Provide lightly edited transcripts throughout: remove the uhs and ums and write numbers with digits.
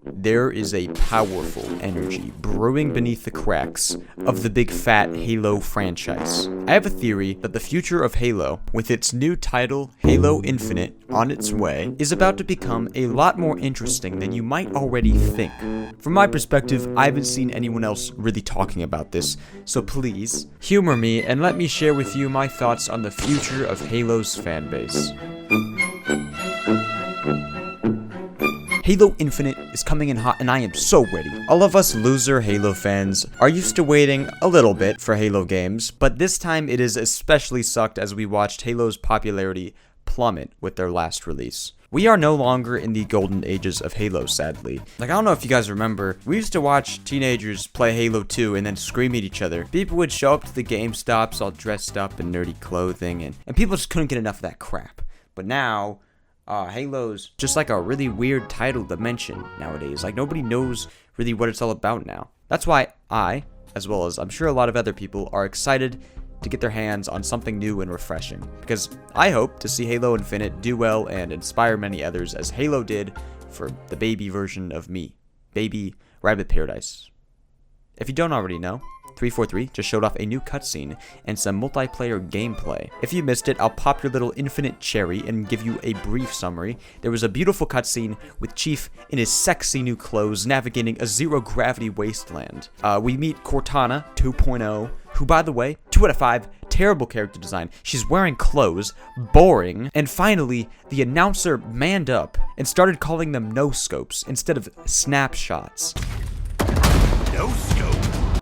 There is a powerful energy brewing beneath the cracks of the big fat Halo franchise. I have a theory that the future of Halo, with its new title, Halo Infinite, on its way, is about to become a lot more interesting than you might already think. From my perspective, I haven't seen anyone else really talking about this, so please, humor me and let me share with you my thoughts on the future of Halo's fanbase. Halo Infinite is coming in hot and I am so ready. All of us loser Halo fans are used to waiting a little bit for Halo games, but this time it is especially sucked as we watched Halo's popularity plummet with their last release. We are no longer in the golden ages of Halo, sadly. Like, I don't know if you guys remember, we used to watch teenagers play Halo 2 and then scream at each other. People would show up to the GameStops all dressed up in nerdy clothing, and people just couldn't get enough of that crap. But now, Halo's just like a really weird title to mention nowadays. Like, nobody knows really what it's all about now. That's why I, as well as I'm sure a lot of other people, are excited to get their hands on something new and refreshing. Because I hope to see Halo Infinite do well and inspire many others as Halo did for the baby version of me. Baby rabbitparadise. If you don't already know, 343 just showed off a new cutscene and some multiplayer gameplay. If you missed it, I'll pop your little infinite cherry and give you a brief summary. There was a beautiful cutscene with Chief in his sexy new clothes navigating a zero-gravity wasteland. We meet Cortana 2.0, who, by the way, 2 out of 5, terrible character design. She's wearing clothes, boring, and finally, the announcer manned up and started calling them no-scopes instead of snapshots. No-scope?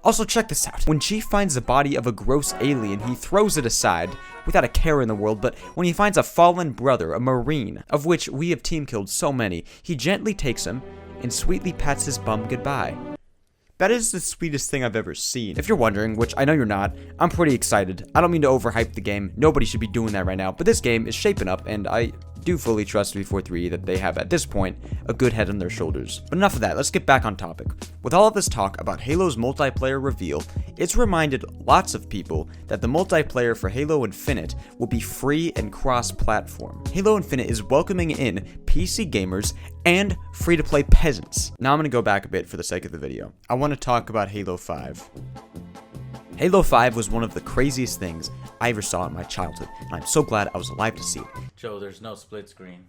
Also, check this out. When Chief finds the body of a gross alien, he throws it aside without a care in the world, but when he finds a fallen brother, a Marine, of which we have team killed so many, he gently takes him and sweetly pats his bum goodbye. That is the sweetest thing I've ever seen. If you're wondering, which I know you're not, I'm pretty excited. I don't mean to overhype the game. Nobody should be doing that right now, but this game is shaping up, and I do fully trust 343 that they have, at this point, a good head on their shoulders. But enough of that, let's get back on topic. With all of this talk about Halo's multiplayer reveal, it's reminded lots of people that the multiplayer for Halo Infinite will be free and cross-platform. Halo Infinite is welcoming in PC gamers and free-to-play peasants. Now I'm gonna go back a bit for the sake of the video. I want to talk about Halo 5. Halo 5 was one of the craziest things I ever saw in my childhood, and I'm so glad I was alive to see it. Joe, there's no split screen.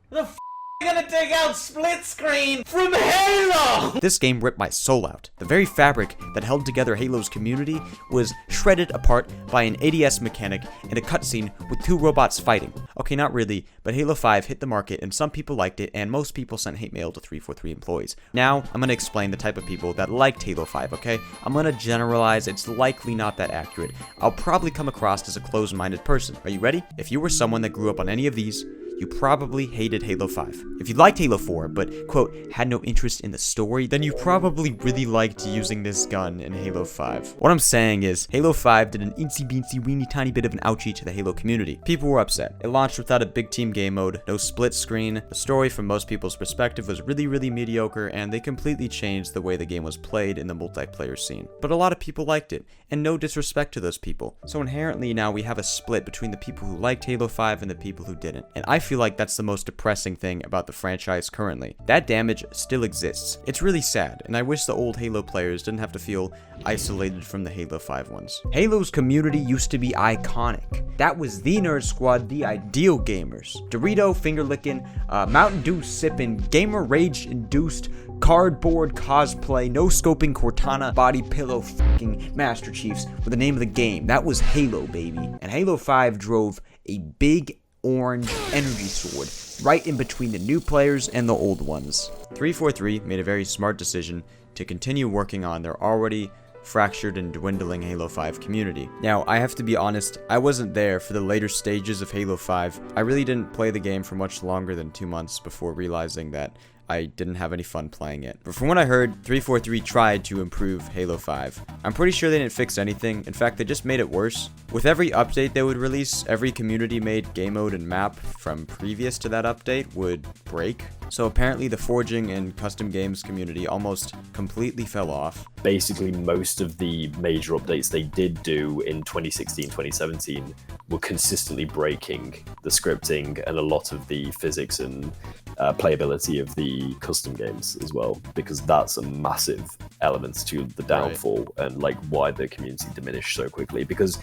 The f*** gonna take out split screen from Halo? This game ripped my soul out. The very fabric that held together Halo's community was shredded apart by an ADS mechanic and a cutscene with 2 robots fighting. Okay, not really, but Halo 5 hit the market and some people liked it, and most people sent hate mail to 343 employees. Now, I'm gonna explain the type of people that liked Halo 5, okay? I'm gonna generalize, it's likely not that accurate. I'll probably come across as a closed-minded person. Are you ready? If you were someone that grew up on any of these, you probably hated Halo 5. If you liked Halo 4, but, quote, had no interest in the story, then you probably really liked using this gun in Halo 5. What I'm saying is, Halo 5 did an itsy-beansy weeny tiny bit of an ouchie to the Halo community. People were upset. It launched without a big team game mode, no split screen, the story from most people's perspective was really mediocre, and they completely changed the way the game was played in the multiplayer scene. But a lot of people liked it, and no disrespect to those people. So inherently now we have a split between the people who liked Halo 5 and the people who didn't. And I feel like that's the most depressing thing about the franchise currently. That damage still exists. It's really sad, and I wish the old Halo players didn't have to feel isolated from the Halo 5 ones. Halo's community used to be iconic. That was the nerd squad, the ideal gamers. Dorito finger-licking, Mountain Dew sipping, gamer rage-induced, cardboard cosplay, no-scoping Cortana, body pillow fucking Master Chiefs were the name of the game. That was Halo, baby. And Halo 5 drove a big orange energy sword right in between the new players and the old ones. 343 made a very smart decision to continue working on their already fractured and dwindling Halo 5 community. Now, I have to be honest, I wasn't there for the later stages of Halo 5. I really didn't play the game for much longer than 2 months before realizing that I didn't have any fun playing it. But from what I heard, 343 tried to improve Halo 5. I'm pretty sure they didn't fix anything. In fact, they just made it worse. With every update they would release, every community-made game mode and map from previous to that update would break. So apparently the forging and custom games community almost completely fell off. Basically, most of the major updates they did do in 2016, 2017 were consistently breaking the scripting and a lot of the physics and playability of the custom games as well, because that's a massive element to the downfall and like why the community diminished so quickly. Because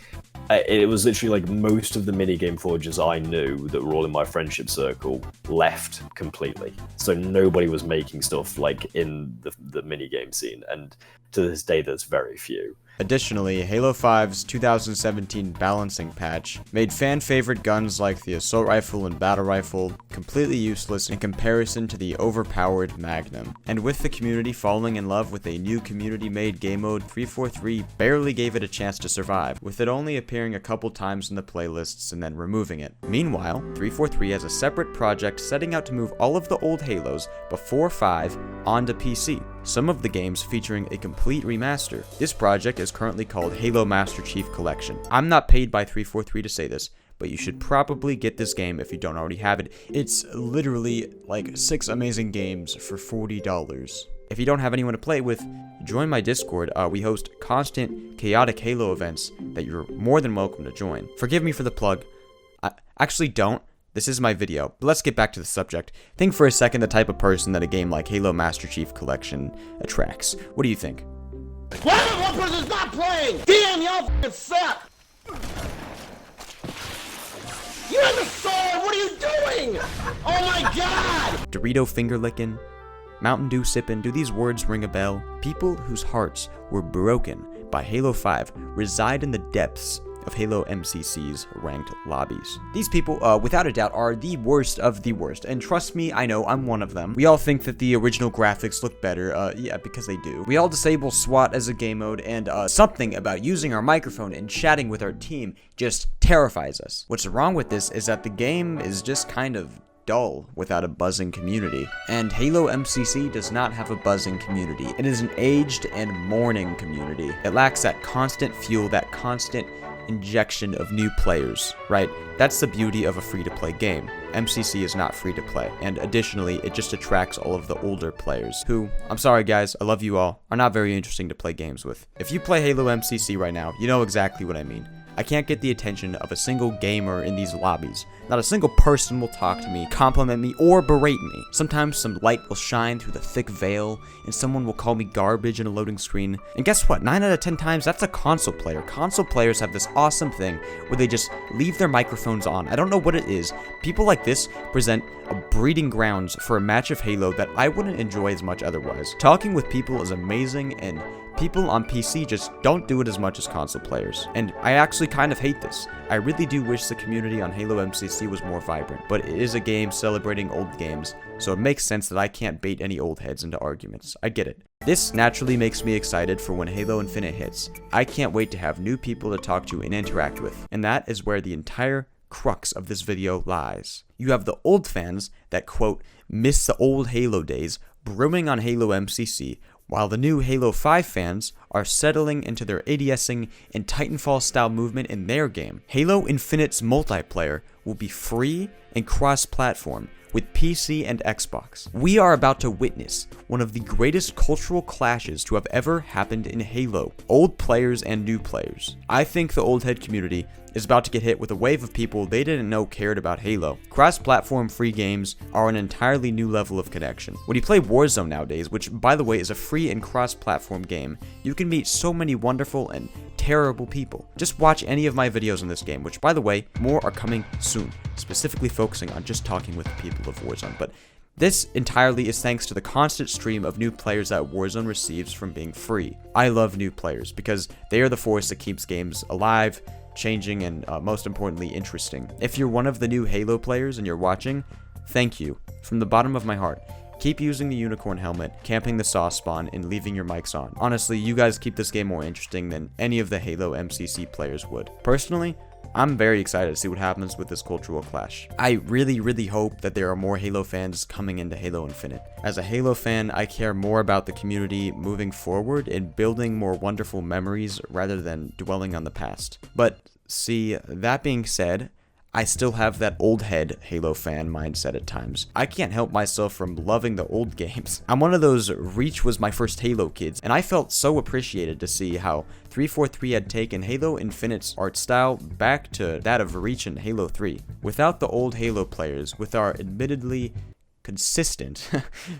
it was literally like most of the minigame forgers I knew that were all in my friendship circle left completely. So nobody was making stuff like in the minigame scene, and to this day there's very few. Additionally, Halo 5's 2017 balancing patch made fan-favorite guns like the assault rifle and battle rifle completely useless in comparison to the overpowered Magnum. And with the community falling in love with a new community-made game mode, 343 barely gave it a chance to survive, with it only appearing a couple times in the playlists and then removing it. Meanwhile, 343 has a separate project setting out to move all of the old Halos before 5 onto PC, some of the games featuring a complete remaster. This project is currently called Halo Master Chief Collection. I'm not paid by 343 to say this, but you should probably get this game if you don't already have it. It's literally like 6 amazing games for $40. If you don't have anyone to play with, join my Discord. We host constant chaotic Halo events that you're more than welcome to join. Forgive me for the plug. I actually don't. This is my video, but let's get back to the subject. Think for a second the type of person that a game like Halo Master Chief Collection attracts. What do you think? One person's not playing! Damn, y'all f***ing suck! You have a sword! What are you doing? Oh my god! Dorito finger licking, Mountain Dew sipping, do these words ring a bell? People whose hearts were broken by Halo 5 reside in the depths of Halo MCC's ranked lobbies. These people, without a doubt, are the worst of the worst, and trust me, I know, I'm one of them. We all think that the original graphics look better, yeah, because they do. We all disable SWAT as a game mode, and something about using our microphone and chatting with our team just terrifies us. What's wrong with this is that the game is just kind of dull without a buzzing community, and Halo MCC does not have a buzzing community. It is an aged and mourning community. It lacks that constant fuel, that constant injection of new players, right? That's the beauty of a free-to-play game. MCC is not free-to-play, and additionally, it just attracts all of the older players who, I'm sorry guys, I love you all, are not very interesting to play games with. If you play Halo MCC right now, you know exactly what I mean. I can't get the attention of a single gamer in these lobbies. Not a single person will talk to me, compliment me, or berate me. Sometimes some light will shine through the thick veil, and someone will call me garbage in a loading screen. And guess what? 9 out of 10 times, that's a console player. Console players have this awesome thing where they just leave their microphones on. I don't know what it is. People like this present a breeding grounds for a match of Halo that I wouldn't enjoy as much otherwise. Talking with people is amazing, and people on PC just don't do it as much as console players. And I actually kind of hate this. I really do wish the community on Halo MCC was more vibrant, but it is a game celebrating old games, so it makes sense that I can't bait any old heads into arguments. I get it. This naturally makes me excited for when Halo Infinite hits. I can't wait to have new people to talk to and interact with, and that is where the entire crux of this video lies. You have the old fans that, quote, miss the old Halo days brewing on Halo MCC, while the new Halo 5 fans are settling into their ADSing and Titanfall-style movement in their game. Halo Infinite's multiplayer will be free and cross-platform with PC and Xbox. We are about to witness one of the greatest cultural clashes to have ever happened in Halo. Old players and new players. I think the old head community is about to get hit with a wave of people they didn't know cared about Halo. Cross-platform free games are an entirely new level of connection. When you play Warzone nowadays, which by the way is a free and cross-platform game, you can meet so many wonderful and terrible people. Just watch any of my videos on this game, which by the way, more are coming soon, specifically focusing on just talking with the people of Warzone. But this entirely is thanks to the constant stream of new players that Warzone receives from being free. I love new players because they are the force that keeps games alive, changing, and most importantly, interesting. If you're one of the new Halo players and you're watching, thank you. From the bottom of my heart. Keep using the unicorn helmet, camping the sauce spawn, and leaving your mics on. Honestly, you guys keep this game more interesting than any of the Halo MCC players would. Personally, I'm very excited to see what happens with this cultural clash. I really hope that there are more Halo fans coming into Halo Infinite. As a Halo fan, I care more about the community moving forward and building more wonderful memories rather than dwelling on the past. But see, that being said, I still have that old head Halo fan mindset at times. I can't help myself from loving the old games. I'm one of those Reach was my first Halo kids, and I felt so appreciated to see how 343 had taken Halo Infinite's art style back to that of Reach and Halo 3. Without the old Halo players, with our admittedly consistent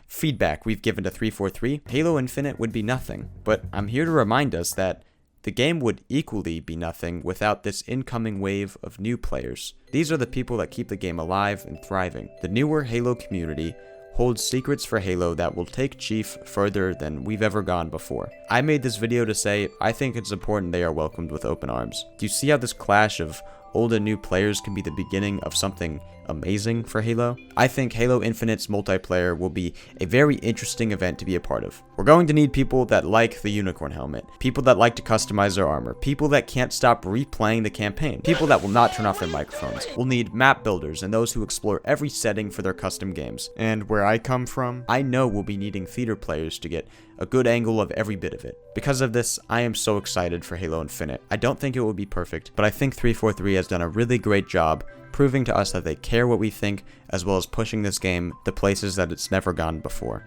feedback we've given to 343, Halo Infinite would be nothing. But I'm here to remind us that the game would equally be nothing without this incoming wave of new players. These are the people that keep the game alive and thriving. The newer Halo community holds secrets for Halo that will take Chief further than we've ever gone before. I made this video to say I think it's important they are welcomed with open arms. Do you see how this clash of old and new players can be the beginning of something amazing for Halo? I think Halo Infinite's multiplayer will be a very interesting event to be a part of. We're going to need people that like the unicorn helmet, people that like to customize their armor, people that can't stop replaying the campaign, people that will not turn off their microphones. We'll need map builders and those who explore every setting for their custom games. And where I come from, I know we'll be needing theater players to get a good angle of every bit of it. Because of this, I am so excited for Halo Infinite. I don't think it will be perfect, but I think 343 has done a really great job proving to us that they care what we think, as well as pushing this game to places that it's never gone before.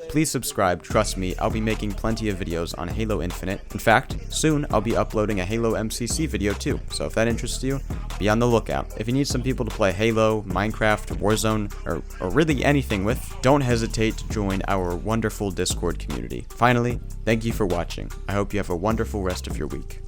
Please subscribe, trust me, I'll be making plenty of videos on Halo Infinite. In fact, soon I'll be uploading a Halo MCC video too, so if that interests you, be on the lookout. If you need some people to play Halo, Minecraft, Warzone, or really anything with, don't hesitate to join our wonderful Discord community. Finally, thank you for watching. I hope you have a wonderful rest of your week.